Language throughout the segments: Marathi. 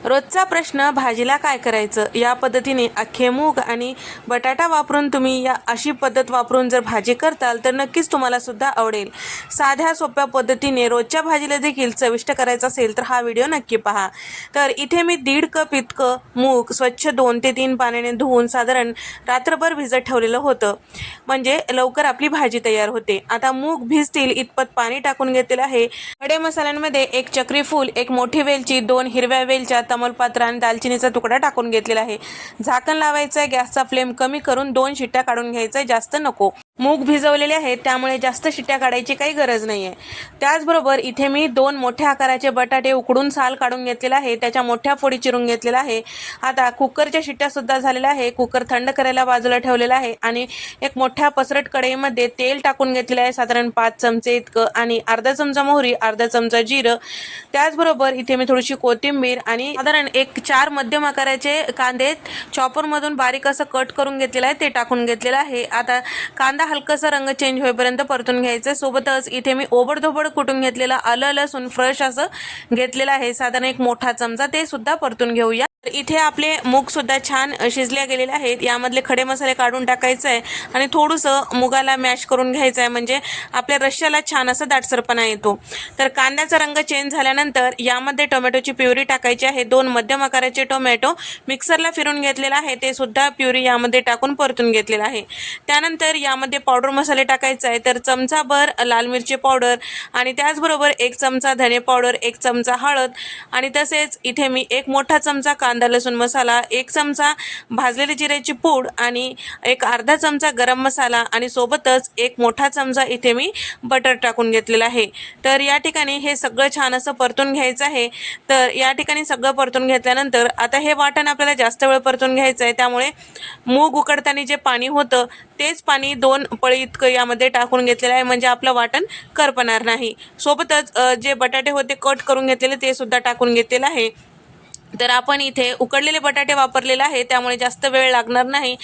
रोजचा प्रश्न भाजीला काय करायचं या पद्धतीने अख्खे मूग आणि बटाटा वापरून तुम्ही या अशी पद्धत वापरून जर भाजी करताल तर नक्कीच तुम्हाला सुद्धा आवडेल। साध्या सोप्या पद्धतीने रोजच्या भाजीला देखील चविष्ट करायचं असेल तर हा व्हिडिओ नक्की पहा। तर इथे मी 1.5 कप इतकं मूग स्वच्छ 2 ते 3 पाण्याने धुवून साधारण रात्रभर भिजत ठेवलेलं होतं, म्हणजे लवकर आपली भाजी तयार होते। आता मूग भिजतील इतपत पाणी टाकून घेतलेलं आहे। खडे मसाल्यांमध्ये 1 चक्री फूल, 1 मोठी वेलची, 2 हिरव्या वेलच्या, तमालपत्र आणि दालचिनीचा तुकडा टाकून घेतलेला आहे। झाकण लावायचं आहे, गॅसचा फ्लेम कमी करून 2 शिट्ट्या काढून घ्यायचा आहे, जास्त नको। मूग भिजवलेले आहेत त्यामुळे जास्त शिट्ट्या काढायची काही गरज नाही आहे। त्याचबरोबर इथे मी 2 मोठ्या आकाराचे बटाटे उकडून साल काढून घेतलेला आहे, त्याच्या मोठ्या फोडी चिरून घेतलेला आहे। आता कुकरच्या शिट्ट्या सुद्धा झालेल्या आहे। कुकर थंड करायला बाजूला ठेवलेला आहे आणि एक मोठ्या पसरट कढईमध्ये तेल टाकून घेतलेलं आहे, साधारण 5 चमचे इतकं, आणि अर्धा चमचा मोहरी, अर्धा चमचा जिरं। त्याचबरोबर इथे मी थोडीशी कोथिंबीर आणि साधारण 4 मध्यम आकाराचे कांदे चॉपरमधून बारीक असं कट करून घेतलेला आहे, ते टाकून घेतलेलं आहे। आता कांदा हलकासा रंग चेंज होईपर्यंत परतून घ्यायचं। सोबतच इथे मी ओबडधोबड कुटून घेतलेला आलं लसूण फ्रेश असं घेतलेलं आहे, साधारण 1 मोठा चमचा, ते सुद्धा परतून घेऊया। इथे आपले मूग सुद्धा छान शिजले गेलेले आहेत। यामधले खडे मसाले काढून टाकायचे आहे आणि थोडंसं मुगाला मॅश करून घ्यायचं आहे, म्हणजे आपल्या रश्श्याला छान असा दाटसरपणा येतो। तर कांद्याचा रंग चेंज झाल्यानंतर यामध्ये टोमॅटोची प्युरी टाकायची आहे। 2 मध्यम आकाराचे टोमॅटो मिक्सरला फिरून घेतलेला आहे, ते सुद्धा प्युरी यामध्ये टाकून परतून घेतलेला आहे। त्यानंतर यामध्ये पावडर मसाले टाकायचे आहे, तर चमचाभर लाल मिरची पावडर आणि त्याचबरोबर 1 चमचा धने पावडर, 1 चमचा हळद, आणि तसेच इथे मी 1 मोठा चमचा कांदा लसूण मसाला, 1 चमचा भाजलेली जिऱ्याची पूड आणि 1 अर्धा चमचा गरम मसाला, आणि सोबतच 1 मोठा चमचा इथे मी बटर टाकून घेतलेला आहे। तर या ठिकाणी हे सगळं छान असं परतून घ्यायचं आहे। तर या ठिकाणी सगळं परतून घेतल्यानंतर आता हे वाटण आपल्याला जास्त वेळ परतून घ्यायचं आहे, त्यामुळे मूग उकडताना जे पाणी होतं तेच पाणी 2 पळी इतकं यामध्ये टाकून घेतलेलं आहे, म्हणजे आपलं वाटण करपणार नाही। सोबतच जे बटाटे होते कट करून घेतलेले ते सुद्धा टाकून घेतलेलं आहे। तर आपण इथे उकडलेले बटाटे वापरलेले आहे, त्यामुळे जास्त वेळ लागणार नाही।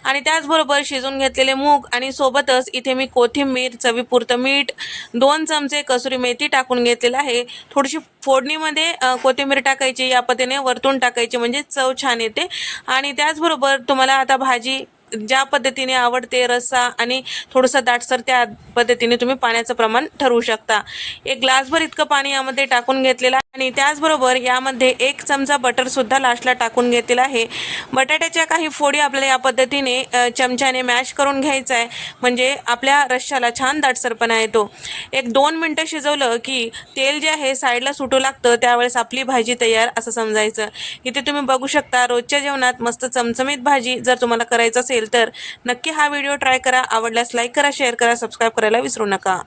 आणि त्याचबरोबर शिजून घेतलेले मूग आणि सोबतच इथे मी कोथिंबीर, चवीपुरतं मीठ, 2 चमचे कसुरी मेथी टाकून घेतलेलं आहे। थोडीशी फोडणीमध्ये कोथिंबीर टाकायची, या पद्धतीने वरतून टाकायची, म्हणजे चव छान येते। आणि त्याचबरोबर तुम्हाला आता भाजी ज्या पद्धतीने आवडते, रस्सा आणि थोडंसं दाटसर, त्या पद्धतीने तुम्ही पाण्याचं प्रमाण ठरवू शकता। 1 ग्लासभर इतकं पाणी यामध्ये टाकून घेतलेलं आहे आणि त्याचबरोबर यामध्ये 1 चमचा बटर सुद्धा लास्टला टाकून घेतलेला आहे। बटाट्याच्या काही फोडी आपल्याला या पद्धतीने चमच्याने मॅश करून घ्यायचं आहे, म्हणजे आपल्या रश्श्याला छान दाटसरपणा येतो। 1-2 मिनटं शिजवलं की तेल जे आहे साईडला सुटू लागतं, त्यावेळेस आपली भाजी तयार असं समजायचं। इथे तुम्ही बघू शकता रोजच्या जेवणात मस्त चमचमीत भाजी जर तुम्हाला करायचं असेल तर नक्की हा व्हिडिओ ट्राय करा। आवडल्यास लाईक करा, शेअर करा, सबस्क्राईब करायला विसरू नका।